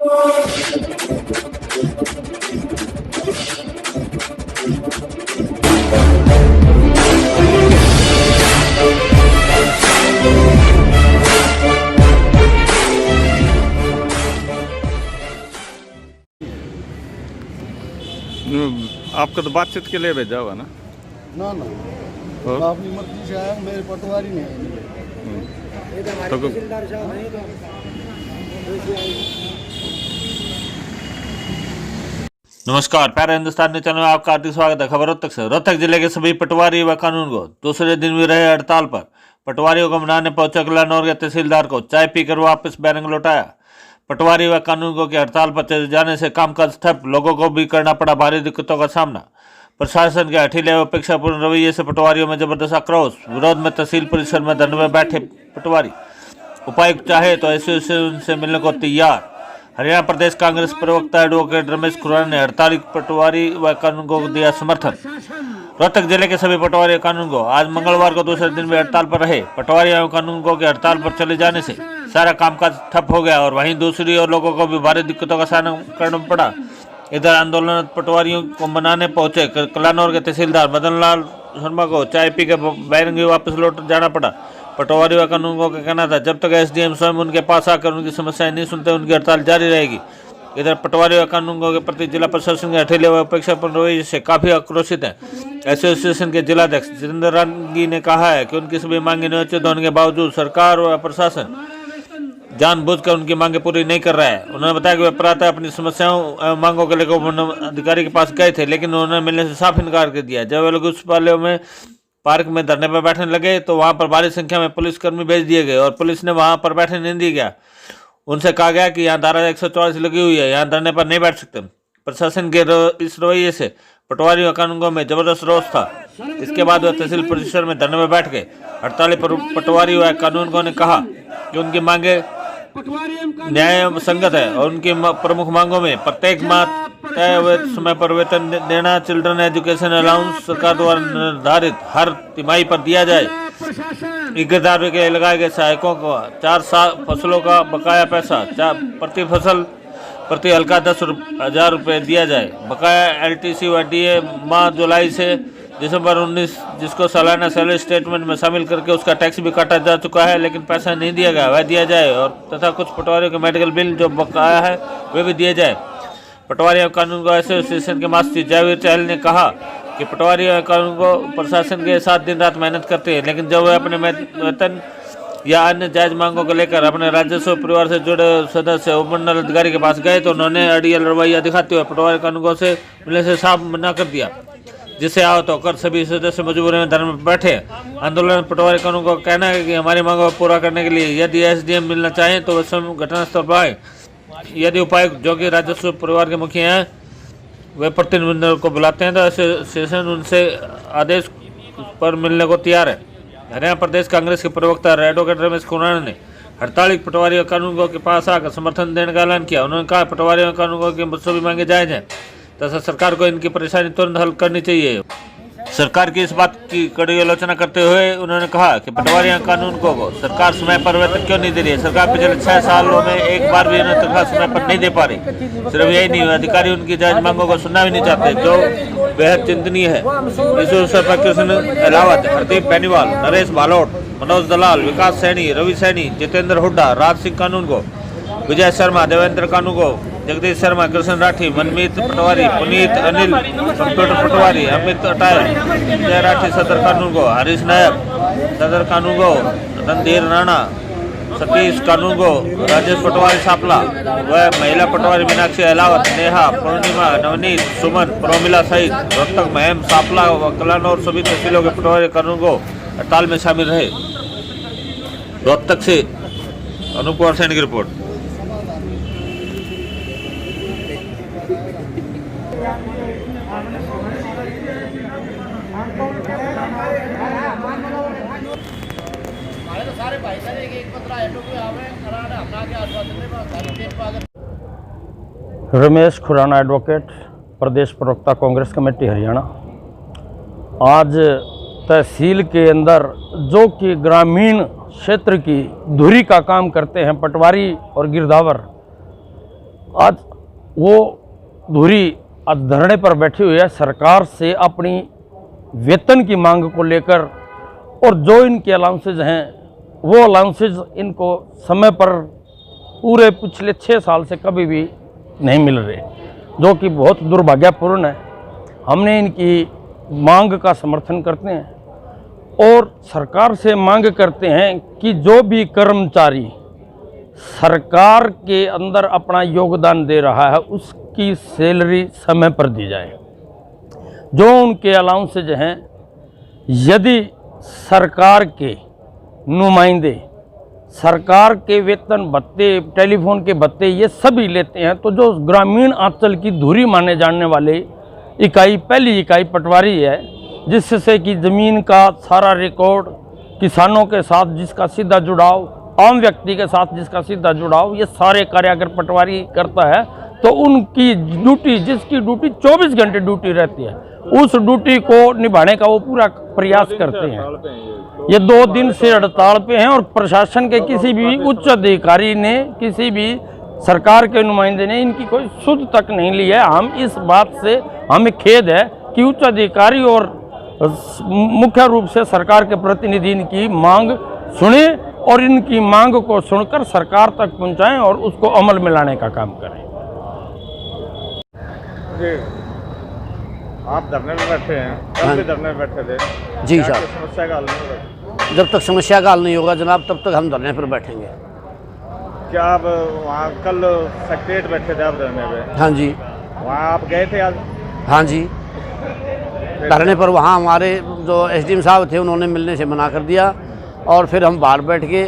आपको तो बातचीत के लिए भेजा हुआ ना? ना ना, अपनी मर्जी से आया, मेरे पटवारी नहीं है। तो नमस्कार, प्यारे हिंदुस्तानी चैनल में आपका हार्दिक स्वागत है। खबर रोहतक से। रोहतक जिले के सभी पटवारी व कानूनगो दूसरे दिन भी रहे हड़ताल पर। पटवारियों को मनाने पहुंचे कलानौर के तहसीलदार को चाय पीकर वापस बैरंग लौटाया। पटवारी व कानूनगो की हड़ताल पर चले जाने से कामकाज ठप, लोगों को भी करना पड़ा भारी दिक्कतों का सामना। प्रशासन के हठीले व अपेक्षापूर्ण रवैये से पटवारियों में जबरदस्त आक्रोश। विरोध में तहसील परिसर में धरने में बैठे पटवारी। उपायुक्त चाहे तो एसोसिएशन से मिलने को तैयार। हरियाणा प्रदेश कांग्रेस प्रवक्ता एडवोकेट रमेश खुराना ने हड़ताली पटवारी व कानूनगो को दिया समर्थन। रोहतक जिले के सभी पटवारी व कानूनगो आज मंगलवार को दूसरे दिन भी हड़ताल पर रहे। पटवारी एवं कानूनगो के हड़ताल पर चले जाने से सारा कामकाज ठप हो गया और वहीं दूसरी ओर लोगों को भी भारी दिक्कतों का सामना करना पड़ा। इधर आंदोलन पटवारियों को मनाने पहुंचे कलानौर के तहसीलदार मदन लाल शर्मा को चाय पी के बैरंग वापस लौट जाना पड़ा। पटवारी व कानूनगो का कहना था जब तक एसडीएम स्वयं उनके पास आकर उनकी समस्याएं नहीं सुनते उनकी हड़ताल जारी रहेगी। इधर पटवारी व कानूनगो के प्रति जिला प्रशासन के हठीले व अपेक्षापूर्ण रवैये से काफी आक्रोशित है। एसोसिएशन के जिलाध्यक्ष जितेंद्र रागी ने कहा है कि उनकी सभी मांगे निश्चित होने के बावजूद सरकार व प्रशासन जानबूझकर उनकी मांगे पूरी नहीं कर रहा है। उन्होंने बताया कि वे प्रातः अपनी समस्याओं एवं मांगों को लेकर अधिकारी के पास गए थे, लेकिन उन्होंने मिलने से साफ इनकार कर दिया। जब वे लोग उस पाले में पार्क में धरने पर बैठने लगे तो वहां पर भारी संख्या में पुलिसकर्मी भेज दिए गए और पुलिस ने वहां पर बैठने नहीं दिया गया। उनसे कहा गया कि यहाँ धारा 144 लगी हुई है, यहाँ धरने पर नहीं बैठ सकते। प्रशासन के इस रवैये से पटवारी व कानूनगो में जबरदस्त रोष था। इसके बाद वह तहसील परिसर में धरने में बैठ गए। हड़ताली पटवारी व कानूनगो ने कहा कि उनकी मांगे न्याय संगत है और उनकी प्रमुख मांगों में प्रत्येक माह तय हुए समय पर वेतन देना, चिल्ड्रन एजुकेशन अलाउंस सरकार द्वारा निर्धारित हर तिमाही पर दिया जाए, 11,000 रुपये के लगाए गए सहायकों को 4 फसलों का बकाया पैसा प्रति फसल प्रति हल्का 10,000 रुपये दिया जाए। बकाया एलटीसी व डीए माह जुलाई से दिसंबर 19 जिसको सालाना सैलरी स्टेटमेंट में शामिल करके उसका टैक्स भी काटा जा चुका है, लेकिन पैसा नहीं दिया गया, वह दिया जाए। और तथा कुछ पटवारियों के मेडिकल बिल जो बकाया है वे भी दिए जाए। पटवारी एवं कानूनगो एसोसिएशन के महासचिव जयवीर चहल ने कहा कि पटवारी एवं कानूनगो प्रशासन के साथ दिन रात मेहनत करते हैं, लेकिन जब वे अपने वेतन या अन्य जायज मांगों को लेकर अपने राजस्व परिवार से जुड़े सदस्य उपमंडल अधिकारी के पास गए तो उन्होंने अड़ियल रवैया दिखाते हुए पटवारी कानूनगो से मिलने से साफ मना कर दिया, जिससे आहत होकर सभी सदस्य मजबूरी में धरने में बैठे। आंदोलन पटवारी कानूनगो का कहना है कि हमारी मांगों को पूरा करने के लिए यदि एसडीएम मिलना चाहें तो वे स्वयं घटनास्थल पर आए। यदि उपायुक्त जो कि राजस्व परिवार के मुखिया हैं वे प्रतिनिधिमंडल को बुलाते हैं तो एसोसिएशन उनसे आदेश पर मिलने को तैयार है। हरियाणा प्रदेश कांग्रेस के प्रवक्ता एडवोकेट रमेश खुराना ने हड़ताली पटवारी और कानूनगो के पास आकर समर्थन देने का ऐलान किया। उन्होंने कहा पटवारी और कानूनगो की सभी मांगे जायज हैं तथा सरकार को इनकी परेशानी तुरंत हल करनी चाहिए। सरकार की इस बात की कड़ी आलोचना करते हुए उन्होंने कहा कि पटवारी और कानूनगो को सरकार समय पर वेतन क्यों नहीं दे रही है। सरकार पिछले 6 सालों में एक बार भी उन्हें तनख्वाह समय पर नहीं दे पा रही। सिर्फ यही नहीं, अधिकारी उनकी जायज मांगों को सुनना भी नहीं चाहते, जो बेहद चिंतनीय है। इस अवसर पर कृष्ण अहलावत, हरदीप बेनीवाल, नरेश भालोट, मनोज दलाल, विकास सैनी, रवि सैनी, जितेंद्र हुड्डा, राज सिंह कानूनगो, विजय शर्मा, देवेंद्र कानूनगो, जगदीश शर्मा, कृष्ण राठी, मनमीत पटवारी, पुनीत अनिल कंप्यूटर पटवारी, अमित अटायल, जय राठी सदर कानूनगो, हरीश नायक सदर कानूनगो, रणधीर राणा, सतीश कानूनगो, राजेश पटवारी सापला व महिला पटवारी मीनाक्षी अहलावत, नेहा, पूर्णिमा, नवनीत, सुमन, प्रोमिला सहित रोहतक, महम, सापला व कलानौर सभी तहसीलों के पटवारी कानूनगो हड़ताल में शामिल रहे। रोहतक से अनूप कुमार सैनी की रिपोर्ट। रमेश खुराना एडवोकेट, प्रदेश प्रवक्ता कांग्रेस कमेटी हरियाणा। आज तहसील के अंदर जो कि ग्रामीण क्षेत्र की धुरी का काम करते हैं पटवारी और गिरदावर, आज वो धुरी आज धरने पर बैठी हुई है सरकार से अपनी वेतन की मांग को लेकर, और जो इनके अलाउंसेज हैं वो अलाउंसेज इनको समय पर पूरे पिछले 6 साल से कभी भी नहीं मिल रहे, जो कि बहुत दुर्भाग्यपूर्ण है। हमने इनकी मांग का समर्थन करते हैं और सरकार से मांग करते हैं कि जो भी कर्मचारी सरकार के अंदर अपना योगदान दे रहा है उसकी सैलरी समय पर दी जाए। जो उनके अलाउंसेज हैं, यदि सरकार के नुमाइंदे सरकार के वेतन भत्ते, टेलीफोन के भत्ते ये सभी लेते हैं, तो जो ग्रामीण अंचल की धुरी माने जाने वाले इकाई, पहली इकाई पटवारी है, जिससे कि ज़मीन का सारा रिकॉर्ड, किसानों के साथ जिसका सीधा जुड़ाव, आम व्यक्ति के साथ जिसका सीधा जुड़ाव, ये सारे कार्य अगर पटवारी करता है तो उनकी ड्यूटी, जिसकी ड्यूटी 24 घंटे ड्यूटी रहती है, उस ड्यूटी को निभाने का वो पूरा प्रयास करते हैं। ये 2 दिन से हड़ताल पे हैं और प्रशासन के किसी भी उच्च अधिकारी ने, किसी भी सरकार के नुमाइंदे ने इनकी कोई सुध तक नहीं ली है। हम इस बात से हमें खेद है कि उच्च अधिकारी और मुख्य रूप से सरकार के प्रतिनिधि इनकी मांग सुने और इनकी मांग को सुनकर सरकार तक पहुंचाएं और उसको अमल में लाने का काम करें। जी, आप धरने में बैठे हैं, कल भी धरने में बैठे थे जी साहब। समस्या का हल नहीं होगा? जब तक समस्या का हल नहीं होगा जनाब तब तक हम धरने पर बैठेंगे। क्या आप वहाँ कल सेक्रेटरीट बैठे थे आप धरने पे? हाँ जी। वहाँ आप गए थे आज? हाँ जी, धरने पर वहाँ हमारे जो एसडीएम साहब थे उन्होंने मिलने से मना कर दिया और फिर हम बाहर बैठ के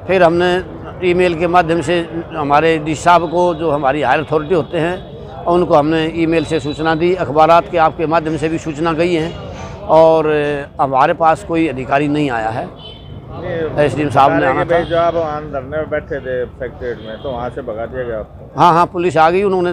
फिर हमने ईमेल के माध्यम से हमारे डी साहब को, जो हमारी हायर अथॉरिटी होते हैं, उनको हमने ईमेल से सूचना दी, अखबारात के आपके माध्यम से भी सूचना गई है और हमारे पास कोई अधिकारी नहीं आया है। एसडीएम साहब ने आना था। जो आप वहाँ धरने में बैठे थे सेक्रेटरीट में, तो वहाँ से भगा दिया गया आपको? हाँ, पुलिस आ गई। उन्होंने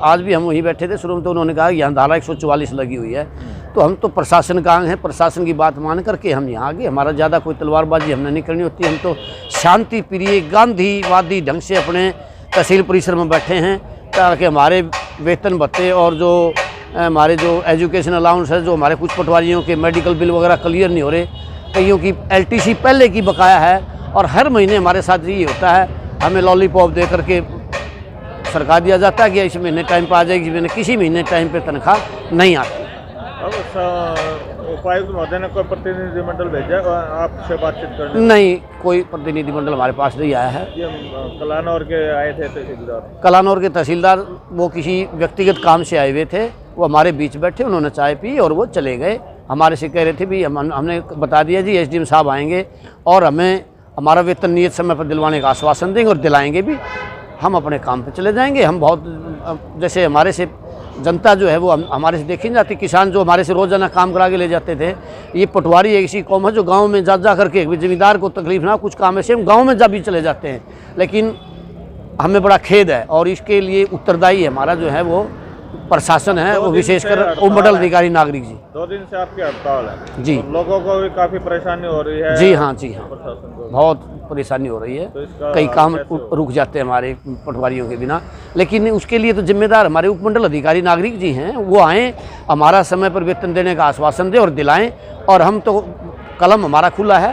आज भी हम वहीं बैठे थे शुरू में, तो उन्होंने कहा यहाँ धारा 144 लगी हुई है, तो हम तो प्रशासन का अंग हैं, प्रशासन की बात मान करके हम यहाँ आ गए। हमारा ज़्यादा कोई तलवारबाजी हमने नहीं करनी होती, हम तो शांति प्रिय गांधीवादी ढंग से अपने तहसील परिसर में बैठे हैं, ताकि हमारे वेतन भत्ते और जो हमारे जो एजुकेशन अलाउंस है, जो हमारे कुछ पटवारियों के मेडिकल बिल वगैरह क्लियर नहीं हो रहे, कईयों की एलटीसी पहले की बकाया है और हर महीने हमारे साथ ये होता है, हमें लॉलीपॉप दे करके सरकार दिया जाता है कि इस महीने टाइम पर आ जाएगी, इस महीने किसी महीने टाइम पे तनख्वाह नहीं आती। अब उपायुक्त महोदय ने कोई प्रतिनिधिमंडल भेजा आपसे बातचीत करने? नहीं, कोई प्रतिनिधिमंडल हमारे पास नहीं आया है। ये कलानौर के आए थे तहसीलदार? कलानौर के तहसीलदार वो किसी व्यक्तिगत काम से आए हुए थे, वो हमारे बीच बैठे, उन्होंने चाय पी और वो चले गए। हमारे से कह रहे थे भी हमने बता दिया जी एसडीएम साहब आएंगे और हमें हमारा वेतन नियत समय पर दिलवाने का आश्वासन देंगे और दिलाएंगे भी, हम अपने काम पे चले जाएंगे। हम बहुत, जैसे हमारे से जनता जो है वो हमारे से देखी नहीं जाती, किसान जो हमारे से रोज़ाना काम करा के ले जाते थे, ये पटवारी एक ऐसी कौम है जो गाँव में जा करके जमींदार को तकलीफ ना, कुछ काम ऐसे हम गाँव में जा भी चले जाते हैं, लेकिन हमें बड़ा खेद है और इसके लिए उत्तरदायी हमारा जो है वो प्रशासन है, वो विशेषकर उपमंडल अधिकारी नागरिक जी। 2 दिन से आपकी हड़ताल है जी। तो लोगों को भी काफ़ी परेशानी हो रही है? जी हाँ, प्रशासन को बहुत परेशानी हो रही है, तो कई काम रुक जाते हैं हमारे पटवारियों के बिना, लेकिन उसके लिए तो जिम्मेदार हमारे उपमंडल अधिकारी नागरिक जी हैं, वो आएँ, हमारा समय पर वेतन देने का आश्वासन दें और दिलाएं, और हम तो कलम हमारा खुला है।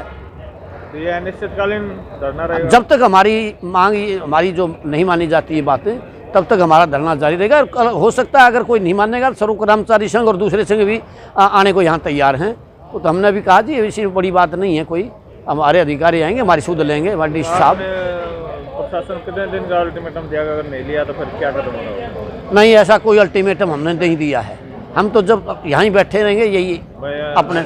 तो ये अनिश्चितकालीन धरना रहेगा? जब तक हमारी मांग, हमारी जो नहीं मानी जाती है बातें, तब तक हमारा धरना जारी रहेगा। हो सकता है अगर कोई नहीं मानेगा, स्वरूप कर्मचारी संघ और दूसरे संघ भी आने को यहाँ तैयार हैं, तो हमने भी कहा जी इसी बड़ी बात नहीं है, कोई हमारे अधिकारी आएंगे, हमारी सुध लेंगे, हमारे डी साहब। प्रशासन कितने दिन का अल्टीमेटम दिया, अगर नहीं लिया तो फिर क्या कदम होगा? नहीं, ऐसा कोई अल्टीमेटम हमने नहीं दिया है, हम तो जब यहीं बैठे रहेंगे यही अपने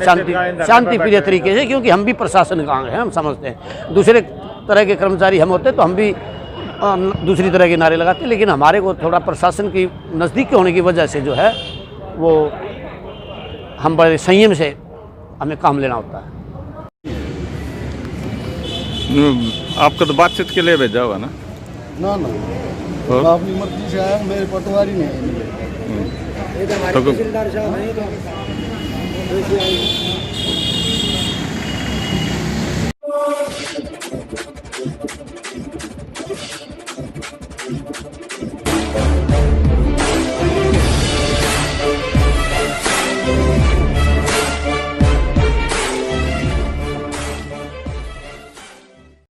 शांति प्रिय तरीके से, क्योंकि हम भी प्रशासन का अंग हैं, हम समझते हैं। दूसरे तरह के कर्मचारी हम होते तो हम भी दूसरी तरह के नारे लगाते, लेकिन हमारे को थोड़ा प्रशासन की नज़दीक होने की वजह से जो है वो हम बड़े संयम से हमें काम लेना होता है। आपका तो बातचीत के लिए भेजा हुआ ना? ना तो अपनी मर्जी से आया, मेरे पटवारी नहीं है। तो